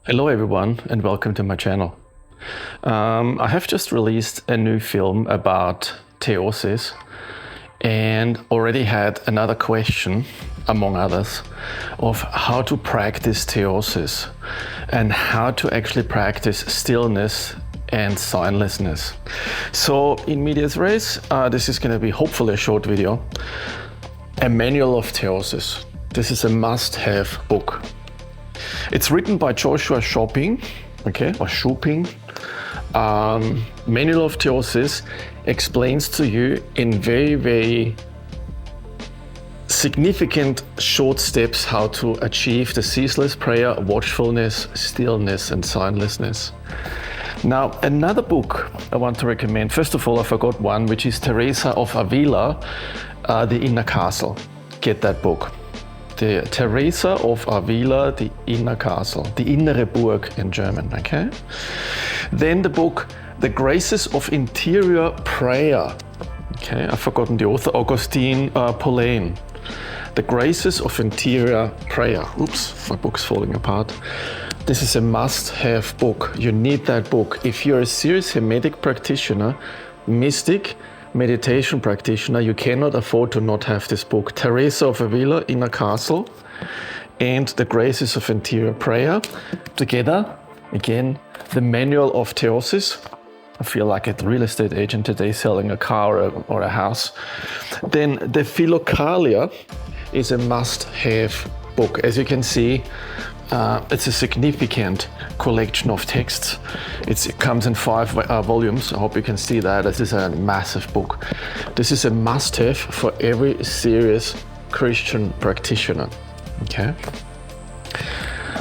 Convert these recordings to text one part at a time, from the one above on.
Hello everyone and welcome to my channel. I have just released a new film about Theosis and already had another question, among others, of how to practice Theosis and how to actually practice stillness and signlessness. So in medias res, this is going to be hopefully a short video. A manual of Theosis. This is a must-have book. It's written by Joshua Shopping, or Shopping. Manual of Theosis explains to you in very, very significant short steps how to achieve the ceaseless prayer, watchfulness, stillness, and signlessness. Now, another book I want to recommend. First of all, I forgot one, which is Teresa of Avila, The Inner Castle. Get that book. The Teresa of Avila, The Inner Castle, Die innere Burg in German, okay? Then the book, The Graces of Interior Prayer. Okay, I've forgotten the author, Augustine Pauline. The Graces of Interior Prayer. Oops, my book's falling apart. This is a must-have book. You need that book. If you're a serious Hermetic practitioner, mystic, meditation practitioner, you cannot afford to not have this book. Teresa of Avila, Inner Castle, and The Graces of Interior Prayer. Together, again, the Manual of Theosis. I feel like a real estate agent today selling a car or a house. Then the Philokalia is a must-have book. As you can see, it's a significant collection of texts. It comes in 5 volumes. I hope you can see that. This is a massive book. This is a must-have for every serious Christian practitioner. Okay.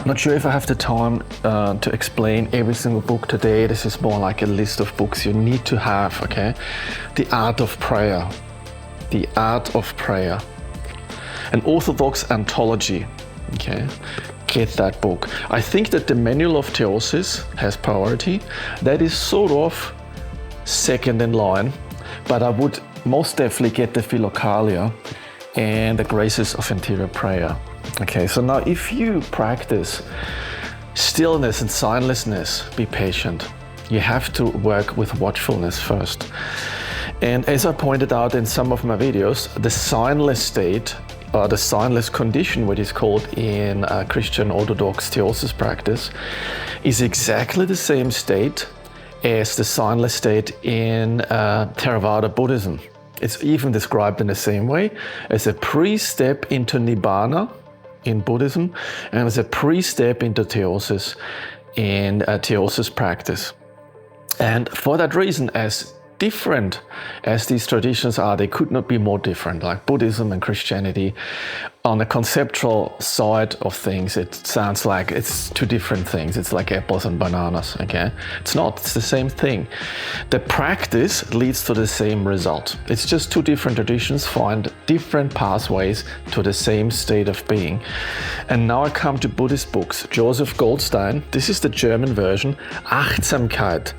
Not sure if I have the time to explain every single book today. This is more like a list of books you need to have. Okay. The Art of Prayer. The Art of Prayer. An Orthodox Anthology. Okay. Get that book. I think that the Manual of Theosis has priority. That is sort of second in line, but I would most definitely get the Philokalia and the Graces of Interior Prayer. Okay, so now if you practice stillness and signlessness, be patient. You have to work with watchfulness first. And as I pointed out in some of my videos, the signless state, the signless condition, what is called in Christian Orthodox Theosis practice, is exactly the same state as the signless state in Theravada Buddhism. It's even described in the same way as a pre-step into Nibbāna in Buddhism and as a pre-step into Theosis in Theosis practice. And for that reason, as different as these traditions are, they could not be more different. Like Buddhism and Christianity, on the conceptual side of things, it sounds like it's two different things. It's like apples and bananas, okay? It's not, it's the same thing. The practice leads to the same result. It's just two different traditions find different pathways to the same state of being. And now I come to Buddhist books. Joseph Goldstein, this is the German version, Achtsamkeit,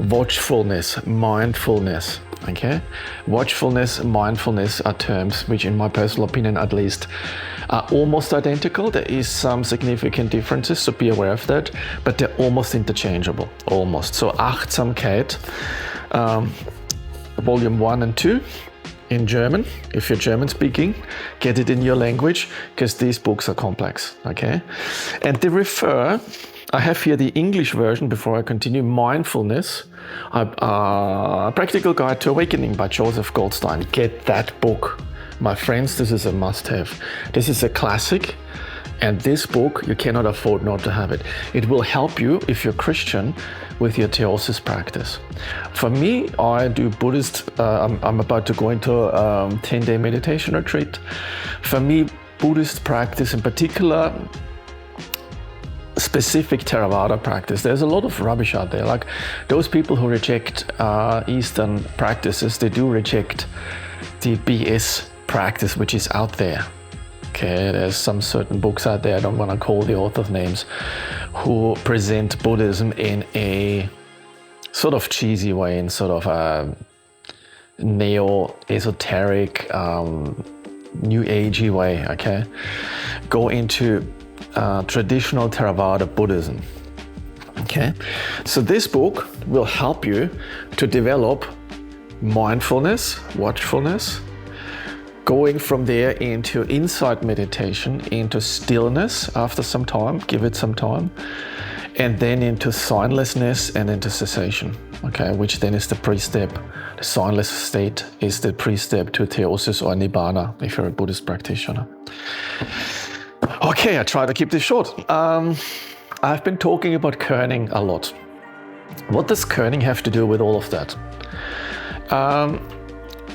watchfulness, mindfulness, okay? Watchfulness, mindfulness are terms which, in my personal opinion at least, are almost identical. There is some significant differences, so be aware of that, but they're almost interchangeable, almost. So Achtsamkeit, volume 1 and 2 in German. If you're German speaking, get it in your language, because these books are complex, okay? And they refer, I have here the English version before I continue, Mindfulness, a Practical Guide to Awakening by Joseph Goldstein. Get that book. My friends, this is a must-have. This is a classic, and this book, you cannot afford not to have it. It will help you, if you're Christian, with your Theosis practice. For me, I do Buddhist, I'm about to go into a 10-day meditation retreat. For me, Buddhist practice in particular, specific Theravada practice. There's a lot of rubbish out there. Like those people who reject Eastern practices, they do reject the BS practice which is out there. Okay, there's some certain books out there, I don't want to call the author's names, who present Buddhism in a sort of cheesy way, in sort of a neo-esoteric, new agey way, okay? Go into traditional Theravada Buddhism. Okay, so this book will help you to develop mindfulness, watchfulness, going from there into insight meditation, into stillness after some time, give it some time, and then into signlessness and into cessation, okay, which then is the pre-step. The signless state is the pre-step to Theosis or Nibbāna, if you're a Buddhist practitioner. Okay, I try to keep this short. I've been talking about kerning a lot. What does kerning have to do with all of that?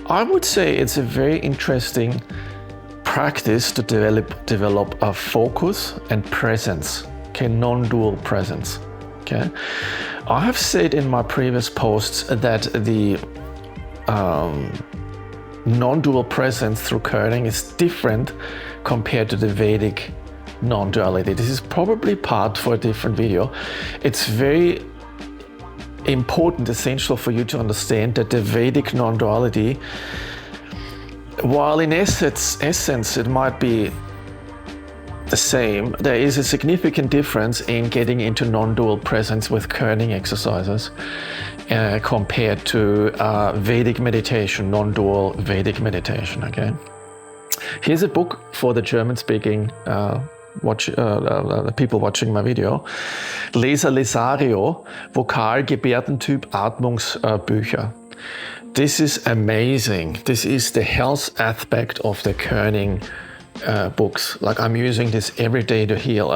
I would say it's a very interesting practice to develop a focus and presence, okay, non-dual presence. Okay, I have said in my previous posts that the non-dual presence through kerning is different compared to the Vedic non-duality. This is probably part for a different video. It's very important, essential for you to understand that the Vedic non-duality, while in essence it might be the same, there is a significant difference in getting into non-dual presence with kerning exercises compared to Vedic meditation, non-dual Vedic meditation. Okay, here's a book for the German-speaking people watching my video. Leser Lesario, Vokal-Gebärdentyp Atmungsbücher. This is amazing. This is the health aspect of the kerning books. Like, I'm using this every day to heal.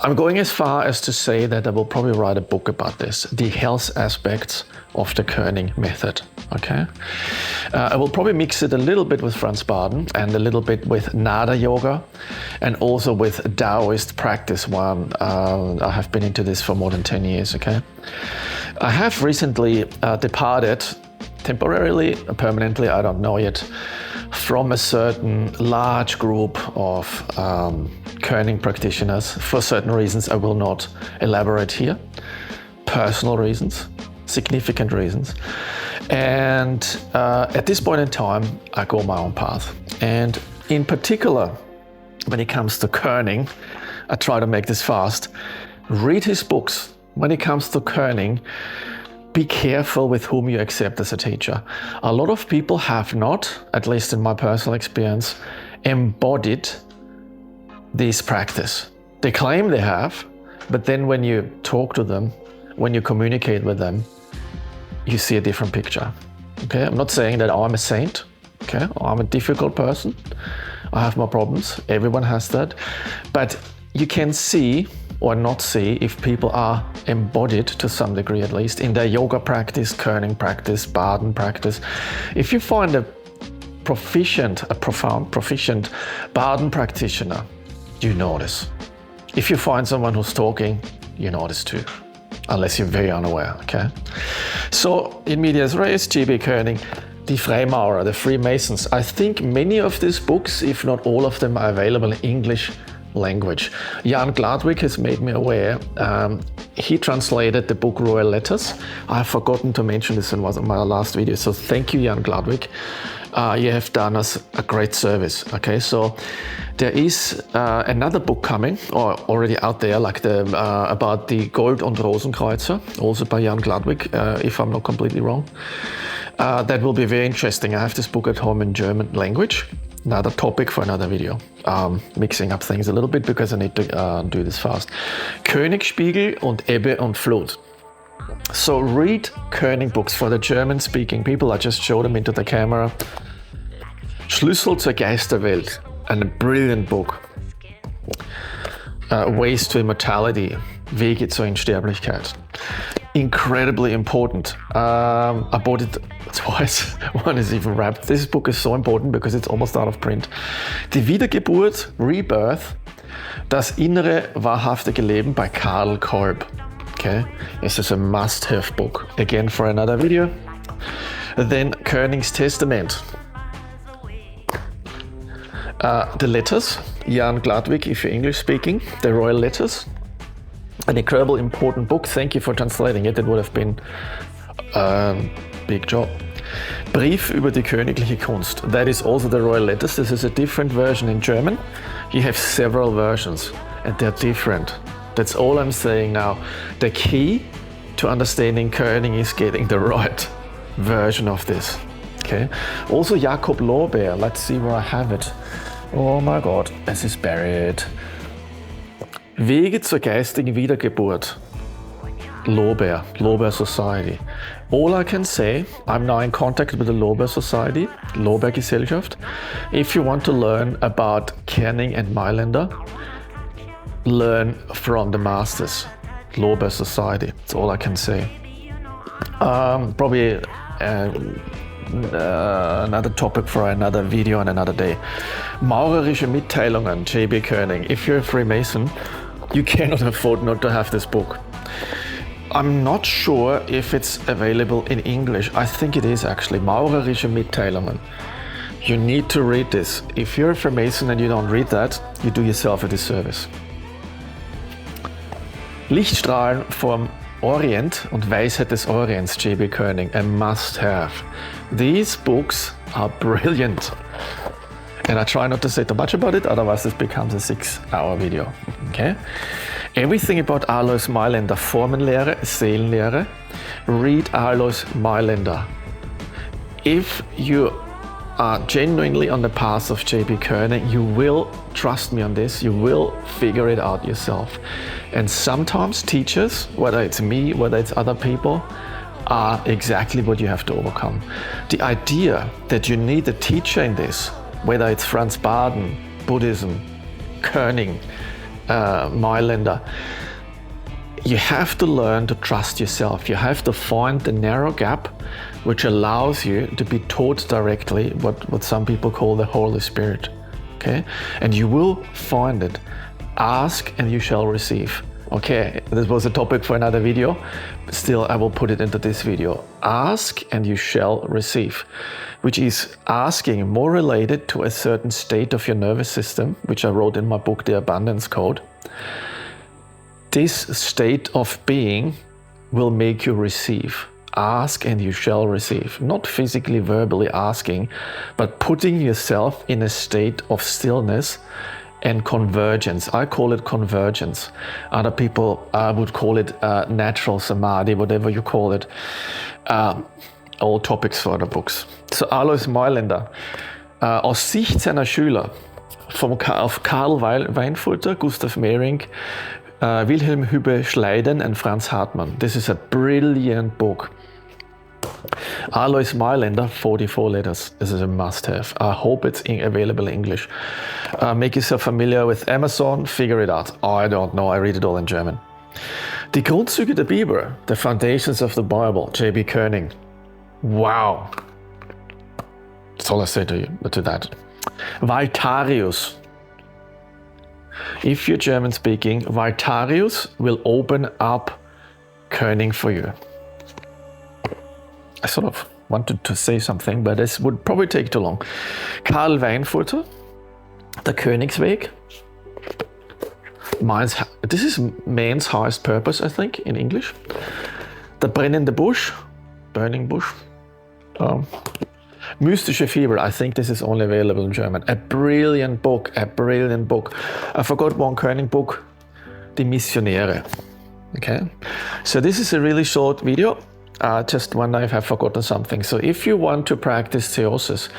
I'm going as far as to say that I will probably write a book about this, the health aspects of the kerning method. Okay, I will probably mix it a little bit with Franz Baden and a little bit with Nada yoga and also with Taoist practice one. I have been into this for more than 10 years. Okay, I have recently departed temporarily, permanently, I don't know yet, from a certain large group of kerning practitioners for certain reasons I will not elaborate here. Personal reasons, significant reasons. And at this point in time, I go my own path. And in particular, when it comes to kerning, I try to make this fast. Read his books. When it comes to kerning, be careful with whom you accept as a teacher. A lot of people have not, at least in my personal experience, embodied this practice. They claim they have, but then when you talk to them, when you communicate with them, you see a different picture. Okay, I'm not saying that I'm a saint. Okay, I'm a difficult person. I have my problems. Everyone has that. But you can see or not see if people are embodied to some degree, at least, in their yoga practice, kerning practice, Baden practice. If you find a profound Baden practitioner, you notice. If you find someone who's talking, you notice too, unless you're very unaware. Okay. So in medias res, GB kerning, Die Freimaurer, the Freemasons. I think many of these books, if not all of them, are available in English language. Jan Gladwig has made me aware. He translated the book Royal Letters. I've forgotten to mention this in my last video, so thank you, Jan Gladwig. You have done us a great service. Okay, so there is another book coming, or already out there, like about the Gold- und Rosenkreuzer, also by Jan Gladwig, if I'm not completely wrong. That will be very interesting. I have this book at home in German language. Another topic for another video. Mixing up things a little bit because I need to do this fast. Königsspiegel und Ebbe und Flut. So read kerning books for the German-speaking people. I just showed them into the camera. Schlüssel zur Geisterwelt, a brilliant book. Ways to Immortality, Wege zur Unsterblichkeit. Incredibly important. I bought it twice. One is even wrapped. This book is so important because it's almost out of print. Die Wiedergeburt, Rebirth, das innere wahrhaftige Leben by Karl Kolb. Okay, this is a must-have book. Again for another video. Then Kerning's Testament. The Letters, Jan Gladwig, if you're English speaking, the Royal Letters. An incredible important book. Thank you for translating it. It would have been a big job. Brief über die königliche Kunst. That is also the Royal Letters. This is a different version in German. You have several versions and they're different. That's all I'm saying now. The key to understanding kerning is getting the right version of this. Okay. Also Jakob Lorbeer, let's see where I have it. Oh my God, es ist buried. Wege zur geistigen Wiedergeburt. Lorbeer Society. All I can say, I'm now in contact with the Lorbeer Society, Lorbeer Gesellschaft. If you want to learn about kerning and Mailänder, learn from the masters, Lorbeer Society. That's all I can say. Probably another topic for another video on another day. Maurerische Mitteilungen, J.B. Kerning. If you're a Freemason, you cannot afford not to have this book. I'm not sure if it's available in English. I think it is actually. Maurerische Mitteilungen. You need to read this. If you're a Freemason and you don't read that, you do yourself a disservice. Lichtstrahlen vom Orient und Weisheit des Orients, J.B. Kerning, a must-have. These books are brilliant. And I try not to say too much about it, otherwise this becomes a 6-hour video. Okay? Everything about Alois Mailänder, Formenlehre, Seelenlehre, read Alois Mailänder. If you are genuinely on the path of J.B. Kerning, you will, trust me on this, you will figure it out yourself. And sometimes teachers, whether it's me, whether it's other people, are exactly what you have to overcome. The idea that you need a teacher in this, whether it's Franz Baden, Buddhism, Kerning, Mailänder, you have to learn to trust yourself. You have to find the narrow gap which allows you to be taught directly what some people call the Holy Spirit. Okay? And you will find it. Ask and you shall receive. Okay, this was a topic for another video. Still, I will put it into this video. Ask and you shall receive, which is asking more related to a certain state of your nervous system, which I wrote in my book, The Abundance Code. This state of being will make you receive. Ask and you shall receive. Not physically, verbally asking, but putting yourself in a state of stillness and convergence. I call it convergence. Other people would call it natural samadhi, whatever you call it. All topics for other books. So Alois Mailänder, aus Sicht seiner Schüler, auf Karl Weinfurter, Gustav Mehring, Wilhelm Hübbe-Schleiden and Franz Hartmann. This is a brilliant book. Alois Mailänder, 44 letters. This is a must-have. I hope it's available in English. Make yourself familiar with Amazon, figure it out. Oh, I don't know, I read it all in German. Die Grundzüge der Bibel, The Foundations of the Bible, J.B. Kerning. Wow. That's all I say to that. Waltarius. If you're German speaking, Waltarius will open up Kerning for you. I sort of wanted to say something, but this would probably take too long. Karl Weinfurter, Der Königsweg. This is man's highest purpose, I think, in English. Der brennende Busch, Burning Bush. Mystische Fibel, I think this is only available in German. A brilliant book, a brilliant book. I forgot one Kerning book, Die Missionäre. Okay, so this is a really short video. Just wonder if I've forgotten something. So if you want to practice theosis,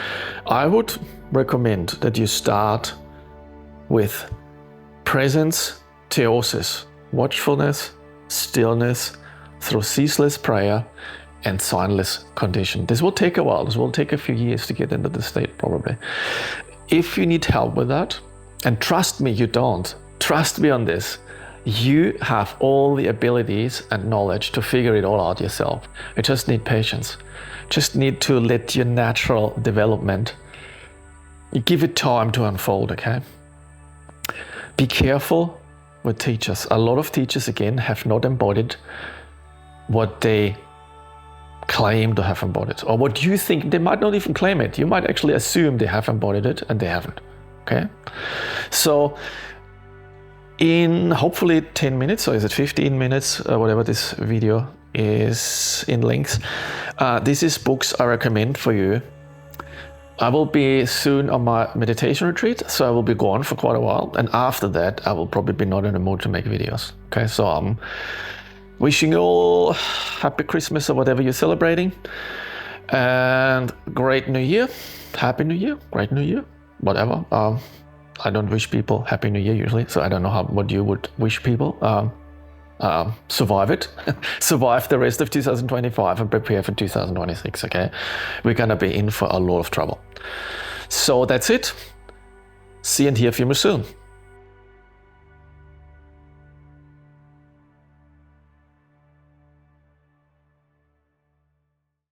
I would recommend that you start with presence, theosis, watchfulness, stillness, through ceaseless prayer and signless condition. This will take a while. This will take a few years to get into the state probably. If you need help with that, and trust me, you don't. Trust me on this. You have all the abilities and knowledge to figure it all out yourself. You just need patience. Just need to let your natural development, you give it time to unfold, okay? Be careful with teachers. A lot of teachers, again, have not embodied what they claim to have embodied, or what you think. They might not even claim it. You might actually assume they have embodied it and they haven't, okay? So, in hopefully 10 minutes, or is it 15 minutes, whatever this video is in length, this is books I recommend for you I will be soon on my meditation retreat, so I will be gone for quite a while. And after that, I will probably be not in the mood to make videos. Okay, so I'm wishing you all happy Christmas or whatever you're celebrating. And great New Year. Happy New Year. Great New Year. Whatever. I don't wish people Happy New Year usually, so I don't know what you would wish people. Survive it. Survive the rest of 2025 and prepare for 2026, okay? We're gonna be in for a lot of trouble. So that's it. See and hear from you soon.